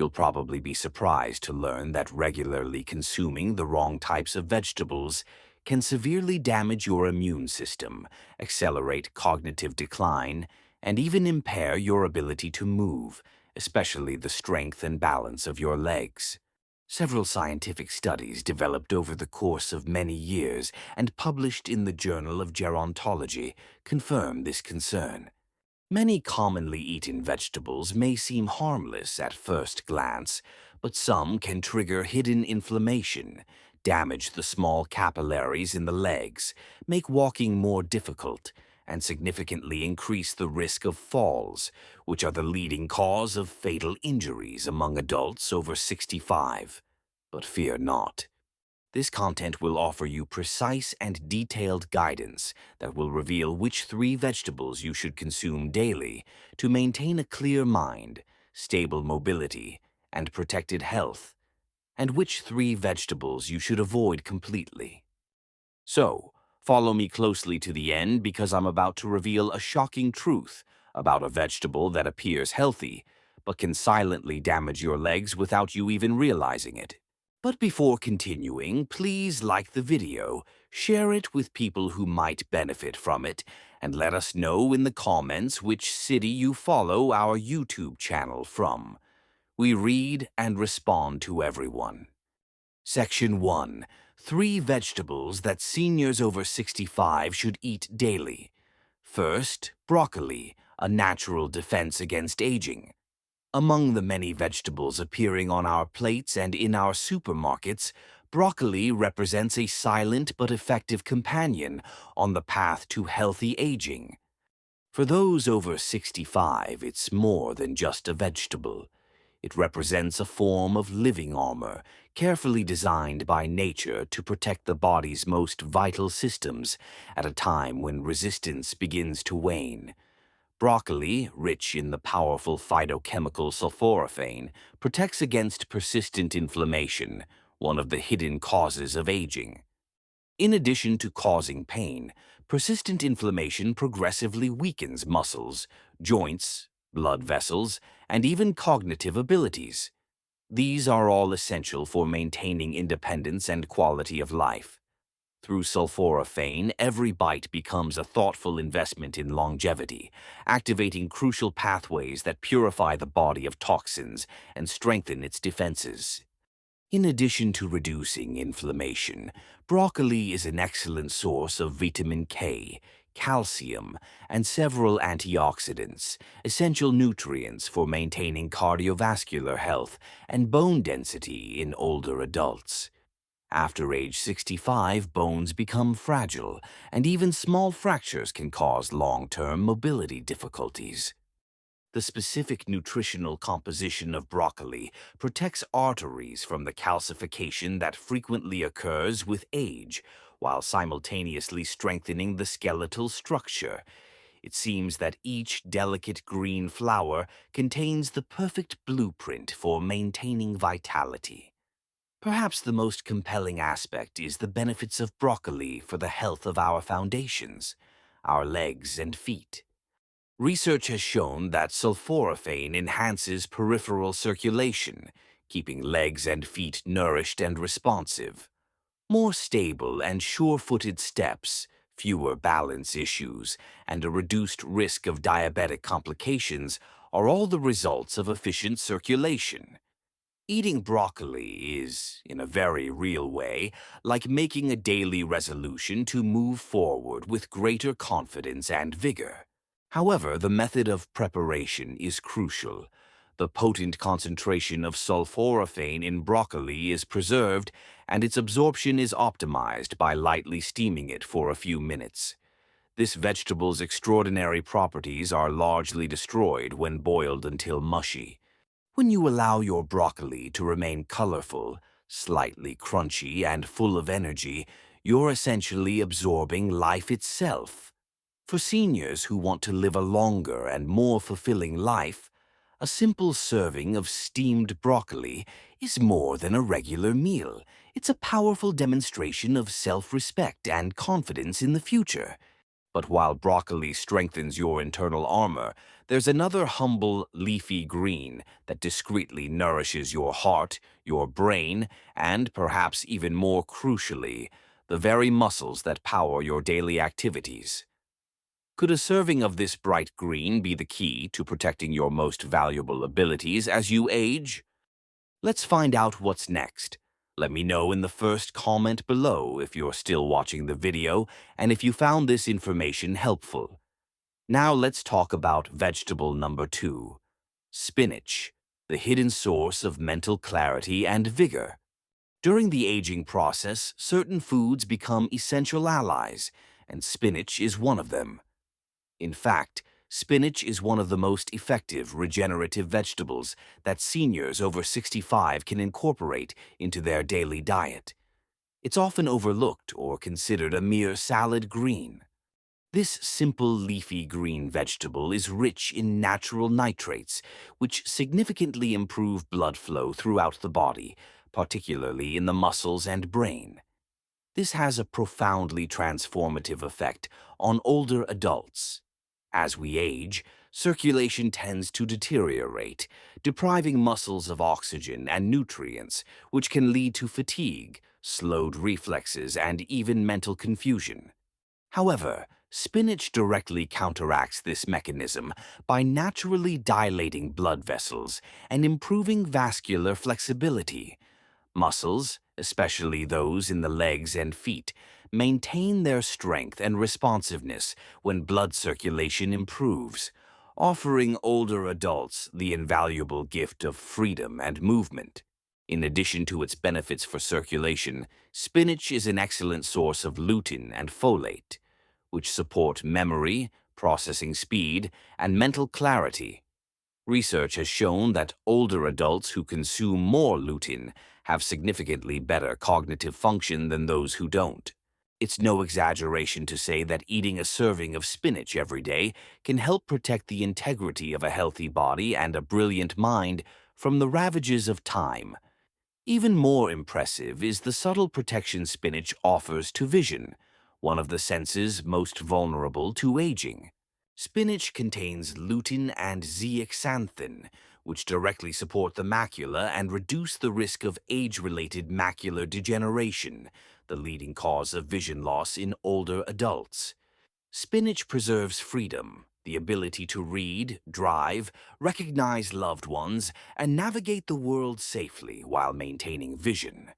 You'll probably be surprised to learn that regularly consuming the wrong types of vegetables can severely damage your immune system, accelerate cognitive decline, and even impair your ability to move, especially the strength and balance of your legs. Several scientific studies developed over the course of many years and published in the Journal of Gerontology confirm this concern. Many commonly eaten vegetables may seem harmless at first glance, but some can trigger hidden inflammation, damage the small capillaries in the legs, make walking more difficult, and significantly increase the risk of falls, which are the leading cause of fatal injuries among adults over 65. But fear not. This content will offer you precise and detailed guidance that will reveal which 3 vegetables you should consume daily to maintain a clear mind, stable mobility, and protected health, and which 3 vegetables you should avoid completely. So, follow me closely to the end because I'm about to reveal a shocking truth about a vegetable that appears healthy, but can silently damage your legs without you even realizing it. But before continuing, please like the video, share it with people who might benefit from it, and let us know in the comments which city you follow our YouTube channel from. We read and respond to everyone. Section 1. 3 vegetables that seniors over 65 should eat daily. First, broccoli, a natural defense against aging. Among the many vegetables appearing on our plates and in our supermarkets, broccoli represents a silent but effective companion on the path to healthy aging. For those over 65, it's more than just a vegetable. It represents a form of living armor, carefully designed by nature to protect the body's most vital systems at a time when resistance begins to wane. Broccoli, rich in the powerful phytochemical sulforaphane, protects against persistent inflammation, one of the hidden causes of aging. In addition to causing pain, persistent inflammation progressively weakens muscles, joints, blood vessels, and even cognitive abilities. These are all essential for maintaining independence and quality of life. Through sulforaphane, every bite becomes a thoughtful investment in longevity, activating crucial pathways that purify the body of toxins and strengthen its defenses. In addition to reducing inflammation, broccoli is an excellent source of vitamin K, calcium, and several antioxidants, essential nutrients for maintaining cardiovascular health and bone density in older adults. After age 65, bones become fragile, and even small fractures can cause long-term mobility difficulties. The specific nutritional composition of broccoli protects arteries from the calcification that frequently occurs with age, while simultaneously strengthening the skeletal structure. It seems that each delicate green flower contains the perfect blueprint for maintaining vitality. Perhaps the most compelling aspect is the benefits of broccoli for the health of our foundations, our legs and feet. Research has shown that sulforaphane enhances peripheral circulation, keeping legs and feet nourished and responsive. More stable and sure-footed steps, fewer balance issues, and a reduced risk of diabetic complications are all the results of efficient circulation. Eating broccoli is, in a very real way, like making a daily resolution to move forward with greater confidence and vigor. However, the method of preparation is crucial. The potent concentration of sulforaphane in broccoli is preserved, and its absorption is optimized by lightly steaming it for a few minutes. This vegetable's extraordinary properties are largely destroyed when boiled until mushy. When you allow your broccoli to remain colorful, slightly crunchy, and full of energy, you're essentially absorbing life itself. For seniors who want to live a longer and more fulfilling life, a simple serving of steamed broccoli is more than a regular meal. It's a powerful demonstration of self-respect and confidence in the future. But while broccoli strengthens your internal armor, there's another humble leafy green that discreetly nourishes your heart, your brain, and perhaps even more crucially, the very muscles that power your daily activities. Could a serving of this bright green be the key to protecting your most valuable abilities as you age? Let's find out what's next. Let me know in the first comment below if you're still watching the video and if you found this information helpful. Now let's talk about vegetable number 2, spinach, the hidden source of mental clarity and vigor. During the aging process, certain foods become essential allies, and spinach is one of them. In fact, spinach is one of the most effective regenerative vegetables that seniors over 65 can incorporate into their daily diet. It's often overlooked or considered a mere salad green. This simple leafy green vegetable is rich in natural nitrates, which significantly improve blood flow throughout the body, particularly in the muscles and brain. This has a profoundly transformative effect on older adults. As we age, circulation tends to deteriorate, depriving muscles of oxygen and nutrients, which can lead to fatigue, slowed reflexes, and even mental confusion. However, spinach directly counteracts this mechanism by naturally dilating blood vessels and improving vascular flexibility. Muscles, especially those in the legs and feet, maintain their strength and responsiveness when blood circulation improves, offering older adults the invaluable gift of freedom and movement. In addition to its benefits for circulation, spinach is an excellent source of lutein and folate, which support memory, processing speed, and mental clarity. Research has shown that older adults who consume more lutein have significantly better cognitive function than those who don't. It's no exaggeration to say that eating a serving of spinach every day can help protect the integrity of a healthy body and a brilliant mind from the ravages of time. Even more impressive is the subtle protection spinach offers to vision, one of the senses most vulnerable to aging. Spinach contains lutein and zeaxanthin, which directly support the macula and reduce the risk of age-related macular degeneration, the leading cause of vision loss in older adults. Spinach preserves freedom, the ability to read, drive, recognize loved ones, and navigate the world safely while maintaining vision.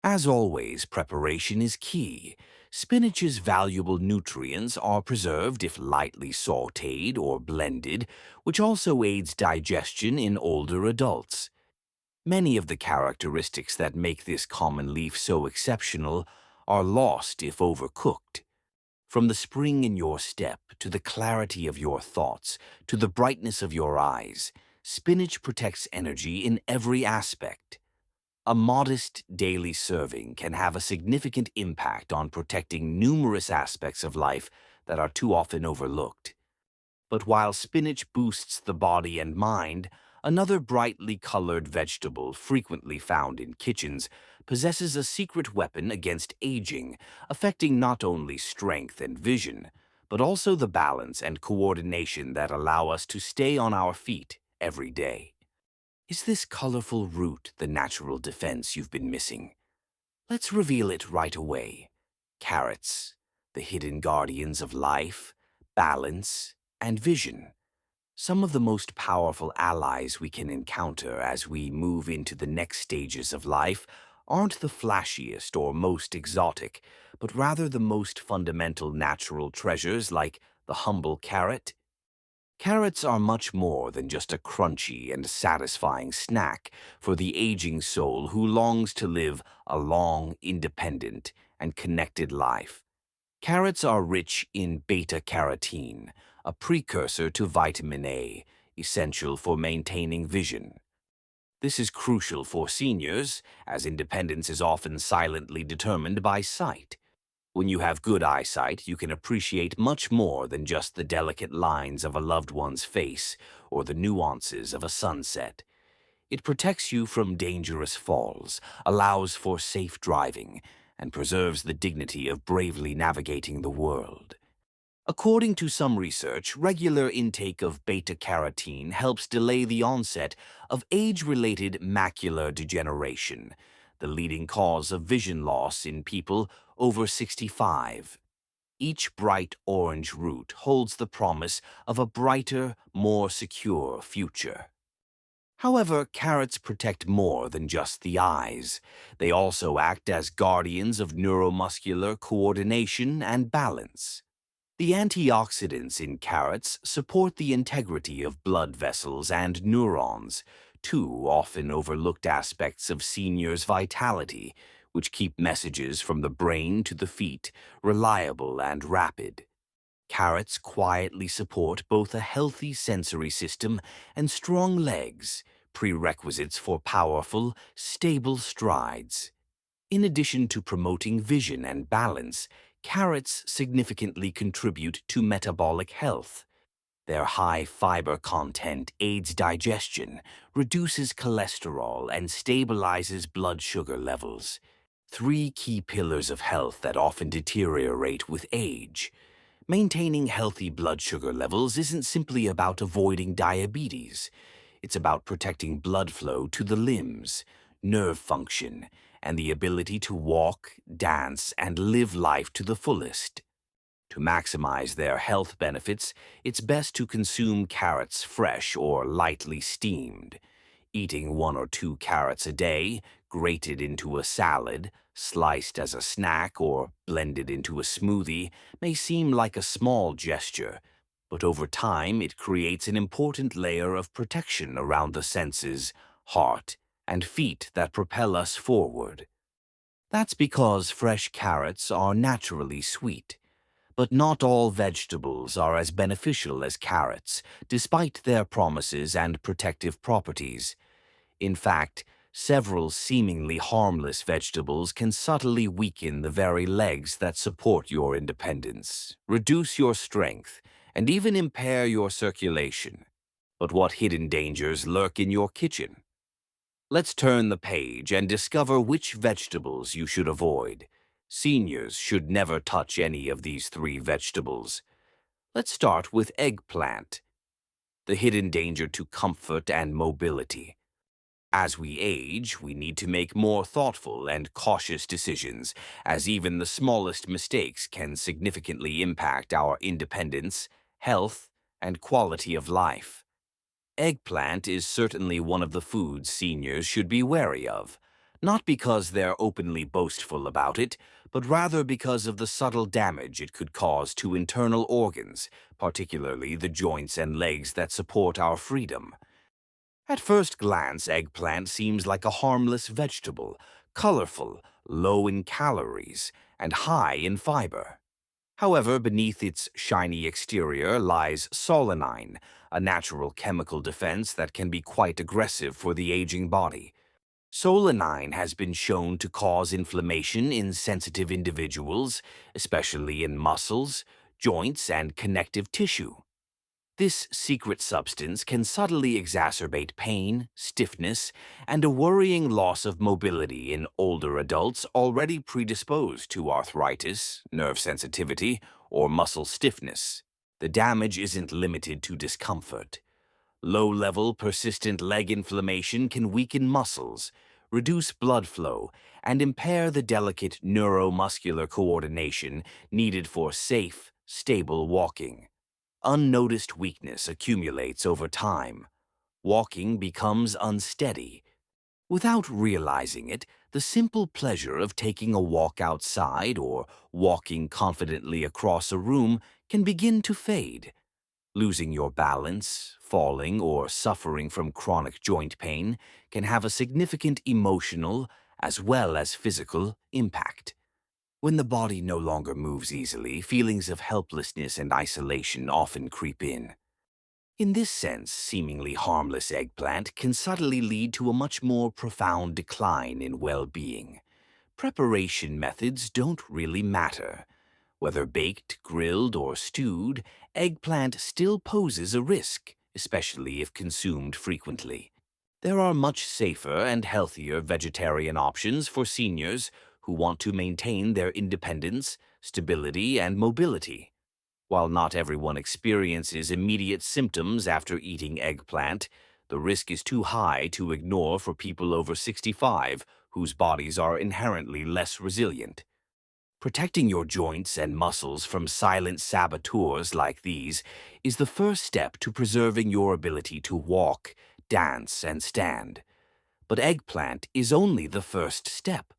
As always, preparation is key. Spinach's valuable nutrients are preserved if lightly sautéed or blended, which also aids digestion in older adults. Many of the characteristics that make this common leaf so exceptional are lost if overcooked. From the spring in your step, to the clarity of your thoughts, to the brightness of your eyes, spinach protects energy in every aspect. A modest daily serving can have a significant impact on protecting numerous aspects of life that are too often overlooked. But while spinach boosts the body and mind, another brightly colored vegetable frequently found in kitchens possesses a secret weapon against aging, affecting not only strength and vision, but also the balance and coordination that allow us to stay on our feet every day. Is this colorful root the natural defense you've been missing? Let's reveal it right away. Carrots, the hidden guardians of life, balance, and vision. Some of the most powerful allies we can encounter as we move into the next stages of life aren't the flashiest or most exotic, but rather the most fundamental natural treasures like the humble carrot. Carrots are much more than just a crunchy and satisfying snack for the aging soul who longs to live a long, independent, and connected life. Carrots are rich in beta-carotene, a precursor to vitamin A, essential for maintaining vision. This is crucial for seniors, as independence is often silently determined by sight. When you have good eyesight, you can appreciate much more than just the delicate lines of a loved one's face or the nuances of a sunset. It protects you from dangerous falls, allows for safe driving, and preserves the dignity of bravely navigating the world. According to some research, regular intake of beta-carotene helps delay the onset of age-related macular degeneration, the leading cause of vision loss in people over 65. Each bright orange root holds the promise of a brighter, more secure future. However, carrots protect more than just the eyes. They also act as guardians of neuromuscular coordination and balance. The antioxidants in carrots support the integrity of blood vessels and neurons, two often overlooked aspects of seniors' vitality, which keep messages from the brain to the feet reliable and rapid. Carrots quietly support both a healthy sensory system and strong legs, prerequisites for powerful, stable strides. In addition to promoting vision and balance, carrots significantly contribute to metabolic health. Their high fiber content aids digestion, reduces cholesterol, and stabilizes blood sugar levels. Three key pillars of health that often deteriorate with age. Maintaining healthy blood sugar levels isn't simply about avoiding diabetes. It's about protecting blood flow to the limbs, nerve function, and the ability to walk, dance, and live life to the fullest. To maximize their health benefits, it's best to consume carrots fresh or lightly steamed. Eating 1 or 2 carrots a day, grated into a salad, sliced as a snack, or blended into a smoothie, may seem like a small gesture, but over time it creates an important layer of protection around the senses, heart, and feet that propel us forward. That's because fresh carrots are naturally sweet. But not all vegetables are as beneficial as carrots, despite their promises and protective properties. In fact, several seemingly harmless vegetables can subtly weaken the very legs that support your independence, reduce your strength, and even impair your circulation. But what hidden dangers lurk in your kitchen? Let's turn the page and discover which vegetables you should avoid. Seniors should never touch any of these three vegetables. Let's start with eggplant, the hidden danger to comfort and mobility. As we age, we need to make more thoughtful and cautious decisions, as even the smallest mistakes can significantly impact our independence, health, and quality of life. Eggplant is certainly one of the foods seniors should be wary of, not because they're openly boastful about it, but rather because of the subtle damage it could cause to internal organs, particularly the joints and legs that support our freedom. At first glance, eggplant seems like a harmless vegetable, colorful, low in calories, and high in fiber. However, beneath its shiny exterior lies solanine, a natural chemical defense that can be quite aggressive for the aging body. Solanine has been shown to cause inflammation in sensitive individuals, especially in muscles, joints, and connective tissue. This secret substance can subtly exacerbate pain, stiffness, and a worrying loss of mobility in older adults already predisposed to arthritis, nerve sensitivity, or muscle stiffness. The damage isn't limited to discomfort. Low-level, persistent leg inflammation can weaken muscles, reduce blood flow, and impair the delicate neuromuscular coordination needed for safe, stable walking. Unnoticed weakness accumulates over time. Walking becomes unsteady. Without realizing it, the simple pleasure of taking a walk outside or walking confidently across a room can begin to fade. Losing your balance, falling, or suffering from chronic joint pain can have a significant emotional as well as physical impact. When the body no longer moves easily, feelings of helplessness and isolation often creep in. In this sense, seemingly harmless eggplant can subtly lead to a much more profound decline in well-being. Preparation methods don't really matter. Whether baked, grilled, or stewed, eggplant still poses a risk, especially if consumed frequently. There are much safer and healthier vegetarian options for seniors who want to maintain their independence, stability, and mobility. While not everyone experiences immediate symptoms after eating eggplant, the risk is too high to ignore for people over 65 whose bodies are inherently less resilient. Protecting your joints and muscles from silent saboteurs like these is the first step to preserving your ability to walk, dance, and stand. But eggplant is only the first step.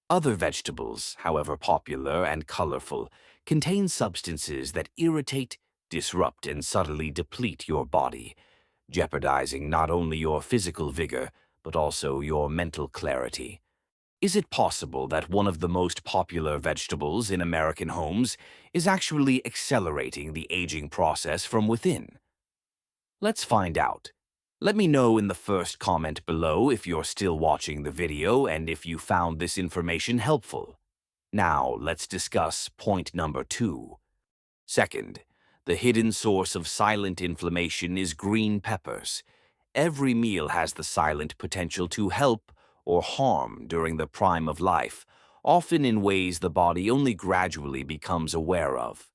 Other vegetables, however popular and colorful, contain substances that irritate, disrupt, and subtly deplete your body, jeopardizing not only your physical vigor, but also your mental clarity. Is it possible that one of the most popular vegetables in American homes is actually accelerating the aging process from within? Let's find out. Let me know in the first comment below if you're still watching the video and if you found this information helpful. Now, let's discuss point number 2. Second, the hidden source of silent inflammation is green peppers. Every meal has the silent potential to help or harm during the prime of life, often in ways the body only gradually becomes aware of.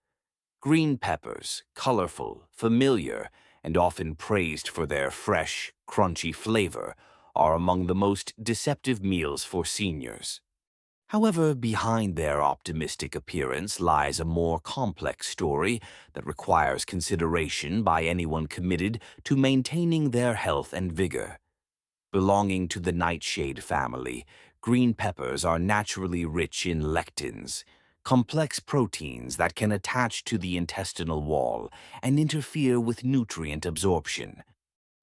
Green peppers, colorful, familiar, and often praised for their fresh, crunchy flavor, are among the most deceptive meals for seniors. However, behind their optimistic appearance lies a more complex story that requires consideration by anyone committed to maintaining their health and vigor. Belonging to the nightshade family, green peppers are naturally rich in lectins, complex proteins that can attach to the intestinal wall and interfere with nutrient absorption.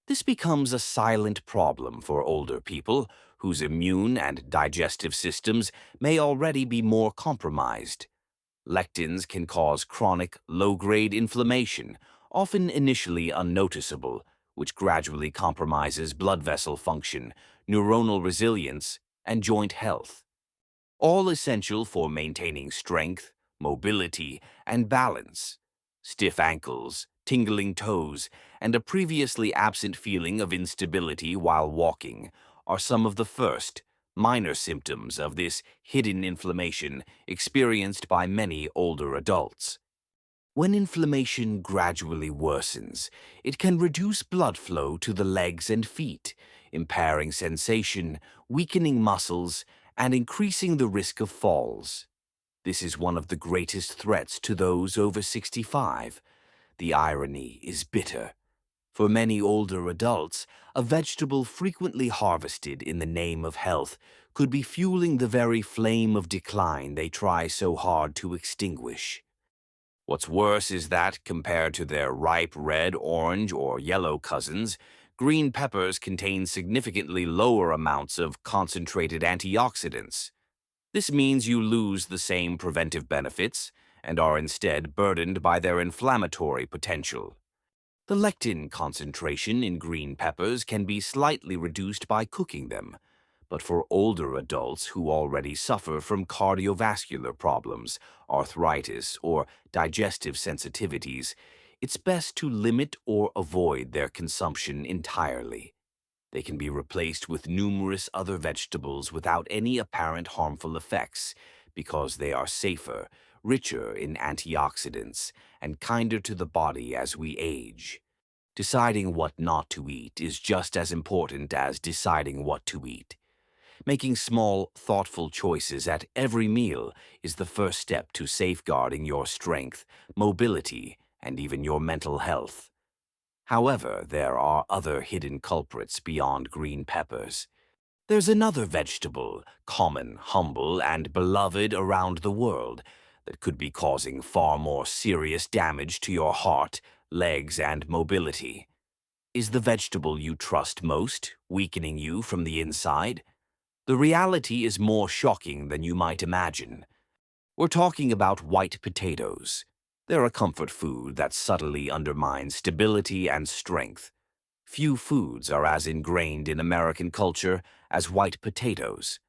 This becomes a silent problem for older people whose immune and digestive systems may already be more compromised. Lectins can cause chronic, low-grade inflammation, often initially unnoticeable, which gradually compromises blood vessel function, neuronal resilience, and joint health, all essential for maintaining strength, mobility, and balance. Stiff ankles, tingling toes, and a previously absent feeling of instability while walking are some of the first, minor symptoms of this hidden inflammation experienced by many older adults. When inflammation gradually worsens, it can reduce blood flow to the legs and feet, impairing sensation, weakening muscles, and increasing the risk of falls. This is one of the greatest threats to those over 65. The irony is bitter. For many older adults, a vegetable frequently harvested in the name of health could be fueling the very flame of decline they try so hard to extinguish. What's worse is that, compared to their ripe red, orange, or yellow cousins, green peppers contain significantly lower amounts of concentrated antioxidants. This means you lose the same preventive benefits and are instead burdened by their inflammatory potential. The lectin concentration in green peppers can be slightly reduced by cooking them, but for older adults who already suffer from cardiovascular problems, arthritis, or digestive sensitivities, it's best to limit or avoid their consumption entirely. They can be replaced with numerous other vegetables without any apparent harmful effects because they are safer, richer in antioxidants, and kinder to the body as we age. Deciding what not to eat is just as important as deciding what to eat. Making small, thoughtful choices at every meal is the first step to safeguarding your strength, mobility, and even your mental health. However, there are other hidden culprits beyond green peppers. There's another vegetable, common, humble, and beloved around the world, that could be causing far more serious damage to your heart, legs, and mobility. Is the vegetable you trust most weakening you from the inside? The reality is more shocking than you might imagine. We're talking about white potatoes. They're a comfort food that subtly undermines stability and strength. Few foods are as ingrained in American culture as white potatoes.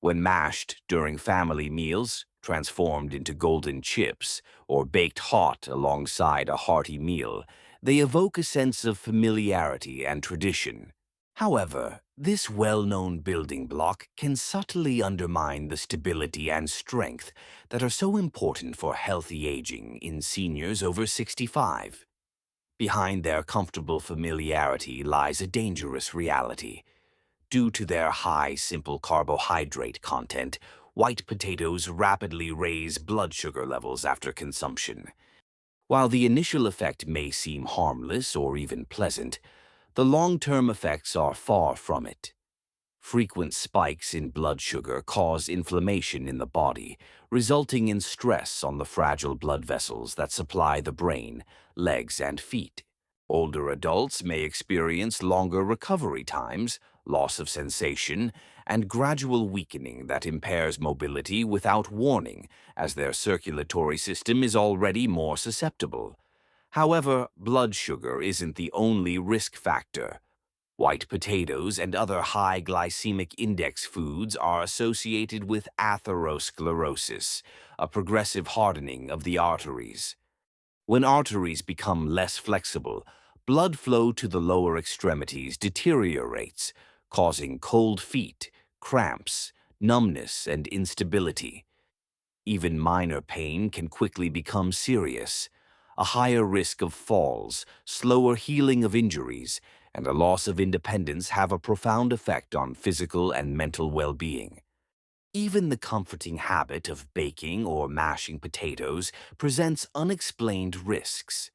When mashed during family meals, transformed into golden chips, or baked hot alongside a hearty meal, they evoke a sense of familiarity and tradition. However, this well-known building block can subtly undermine the stability and strength that are so important for healthy aging in seniors over 65. Behind their comfortable familiarity lies a dangerous reality. Due to their high simple carbohydrate content, white potatoes rapidly raise blood sugar levels after consumption. While the initial effect may seem harmless or even pleasant, the long-term effects are far from it. Frequent spikes in blood sugar cause inflammation in the body, resulting in stress on the fragile blood vessels that supply the brain, legs, and feet. Older adults may experience longer recovery times, loss of sensation, and gradual weakening that impairs mobility without warning, as their circulatory system is already more susceptible. However, blood sugar isn't the only risk factor. White potatoes and other high glycemic index foods are associated with atherosclerosis, a progressive hardening of the arteries. When arteries become less flexible, blood flow to the lower extremities deteriorates, causing cold feet, cramps, numbness, and instability. Even minor pain can quickly become serious. A higher risk of falls, slower healing of injuries, and a loss of independence have a profound effect on physical and mental well-being. Even the comforting habit of baking or mashing potatoes presents unexplained risks.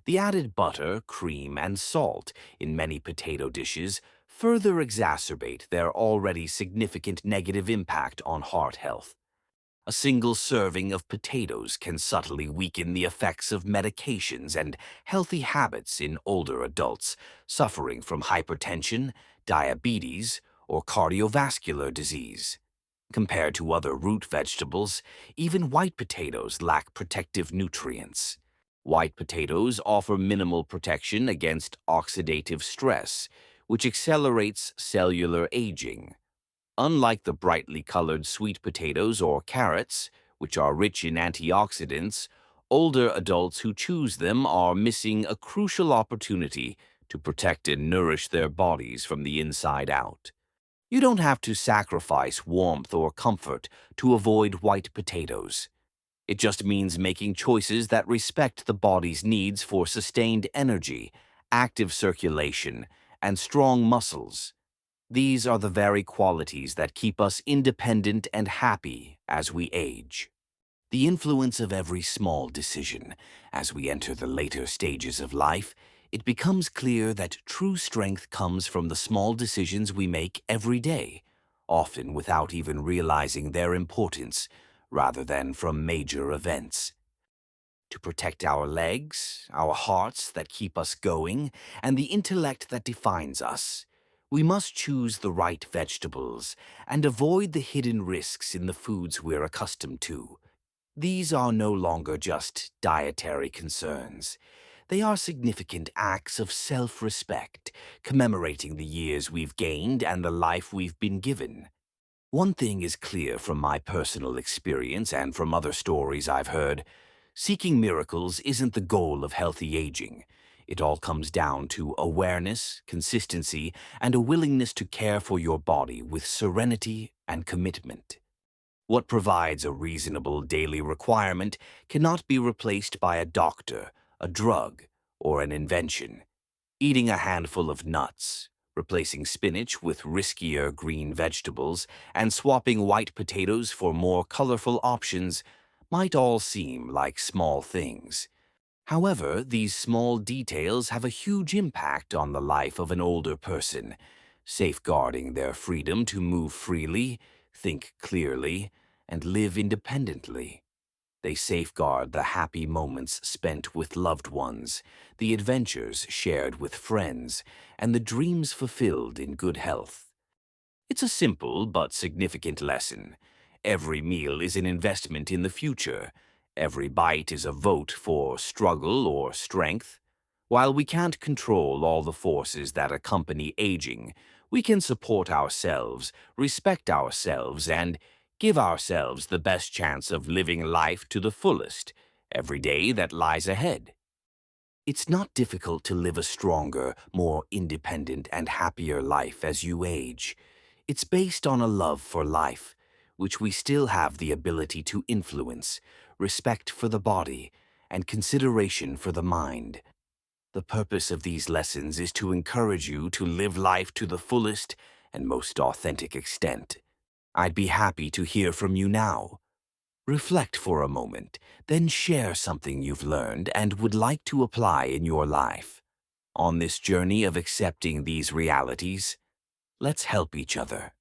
The added butter, cream, and salt in many potato dishes further exacerbate their already significant negative impact on heart health. A single serving of potatoes can subtly weaken the effects of medications and healthy habits in older adults suffering from hypertension, diabetes, or cardiovascular disease. Compared to other root vegetables, even white potatoes lack protective nutrients. White potatoes offer minimal protection against oxidative stress, which accelerates cellular aging. Unlike the brightly colored sweet potatoes or carrots, which are rich in antioxidants, older adults who choose them are missing a crucial opportunity to protect and nourish their bodies from the inside out. You don't have to sacrifice warmth or comfort to avoid white potatoes. It just means making choices that respect the body's needs for sustained energy, active circulation, and strong muscles. These are the very qualities that keep us independent and happy as we age. The influence of every small decision. As we enter the later stages of life, it becomes clear that true strength comes from the small decisions we make every day, often without even realizing their importance, rather than from major events. To protect our legs, our hearts that keep us going, and the intellect that defines us, we must choose the right vegetables and avoid the hidden risks in the foods we're accustomed to. These are no longer just dietary concerns. They are significant acts of self-respect, commemorating the years we've gained and the life we've been given. One thing is clear from my personal experience and from other stories I've heard. Seeking miracles isn't the goal of healthy aging. It all comes down to awareness, consistency, and a willingness to care for your body with serenity and commitment. What provides a reasonable daily requirement cannot be replaced by a doctor, a drug, or an invention. Eating a handful of nuts, replacing spinach with riskier green vegetables, and swapping white potatoes for more colorful options might all seem like small things. However, these small details have a huge impact on the life of an older person, safeguarding their freedom to move freely, think clearly, and live independently. They safeguard the happy moments spent with loved ones, the adventures shared with friends, and the dreams fulfilled in good health. It's a simple but significant lesson. Every meal is an investment in the future. Every bite is a vote for struggle or strength. While we can't control all the forces that accompany aging, we can support ourselves, respect ourselves, and give ourselves the best chance of living life to the fullest every day that lies ahead. It's not difficult to live a stronger, more independent, and happier life as you age. It's based on a love for life, which we still have the ability to influence, respect for the body, and consideration for the mind. The purpose of these lessons is to encourage you to live life to the fullest and most authentic extent. I'd be happy to hear from you now. Reflect for a moment, then share something you've learned and would like to apply in your life. On this journey of accepting these realities, let's help each other.